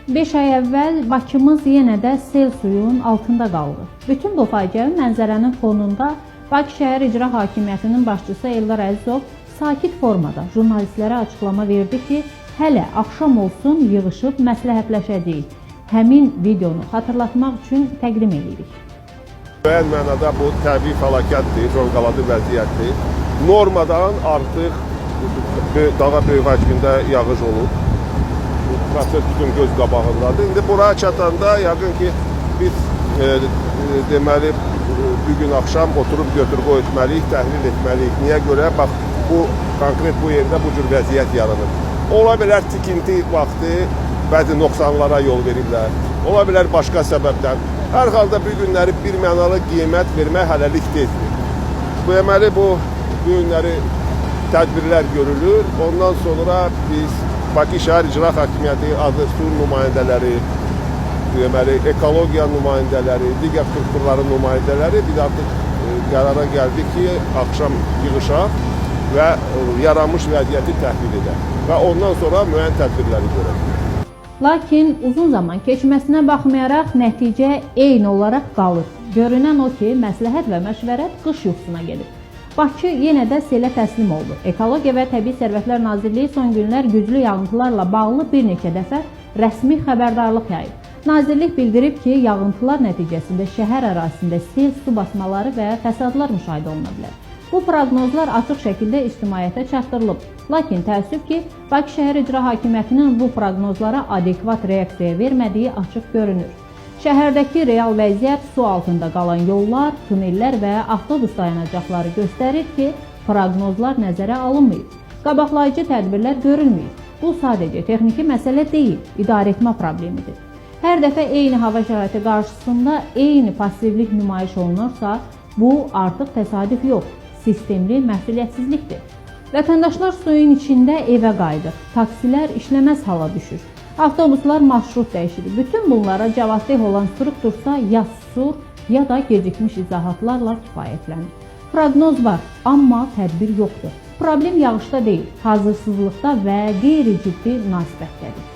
5 ay əvvəl Bakımız yenə də sel suyun altında qaldı. Bütün bu faciəvi mənzərənin fonunda Bakı Şəhər İcra Hakimiyyətinin başçısı Eldar Əzizov sakit formada jurnalistlərə açıqlama verdi ki, hələ axşam olsun yığışıb məsləhətləşəcəyik. Həmin videonu xatırlatmaq üçün təqdim edirik. Müəyyən mənada bu təbii fəlakətdir, fövqəladə vəziyyətdir. Normadan artıq daha böyük həcmində yağış olub. Proses bütün göz qabağındadır. İndi buraya çatanda yəqin ki, biz deməli, bugün axşam oturub götür-qoy etməliyik, təhlil etməliyik. Niyə görə? Bax, konkret bu yerdə bu cür vəziyyət yaranır. Ola bilər tikinti vaxtı bəzi nöqsanlara yol verirlər. Ola bilər başqa səbəbdən. Hər halda bu günləri bir mənalı qiymət vermək hələlik deyil. Deməli, bu günləri tədbirlər görülür. Ondan sonra biz Bakı Şəhər İcra Hakimiyyəti adlı su nümayəndələri, deməli, ekologiya nümayəndələri, digər strukturların nümayəndələri biz artıq qərara gəldik ki, axşam yığışaq və yaranmış vəziyyəti təhlil edək və ondan sonra müəyyən tədbirləri görək. Lakin uzun zaman keçməsinə baxmayaraq nəticə eyni olaraq qalır. Görünən o ki, məsləhət və məşvərət qış yuxusuna gedir. Bakı yenə də selə təslim oldu. Ekologiya və Təbii Sərvətlər Nazirliyi son günlər güclü yağıntılarla bağlı bir neçə dəfə rəsmi xəbərdarlıq yayıb. Nazirlik bildirib ki, yağıntılar nəticəsində şəhər ərazisində sel, su basmaları və fəsadlar müşahidə oluna bilər. Bu proqnozlar açıq şəkildə ictimaiyyətə çatdırılıb. Lakin təəssüf ki, Bakı Şəhər İcra Hakimiyyətinin bu proqnozlara adekvat reaksiya vermədiyi açıq görünür. Şəhərdəki real vəziyyət su altında qalan yollar, tunellər və avtobus dayanacaqları göstərir ki, proqnozlar nəzərə alınmayıb. Qabaqlayıcı tədbirlər görülməyib. Bu sadəcə texniki məsələ deyil, idarəetmə problemidir. Hər dəfə eyni hava şəraiti qarşısında eyni passivlik nümayiş olunursa, bu artıq təsadüf yox, sistemli məsuliyyətsizlikdir. Vətəndaşlar suyun içində evə qayıdır, taksilər işləməz hala düşür. Avtobuslar marşrut dəyişir. Bütün bunlara cavabdeh olan struktursa ya susur, ya da gecikmiş izahatlarla kifayətlənir. Proqnoz var, amma tədbir yoxdur. Problem yağışda deyil, hazırsızlıqda və qeyri-ciddi münasibətdədir.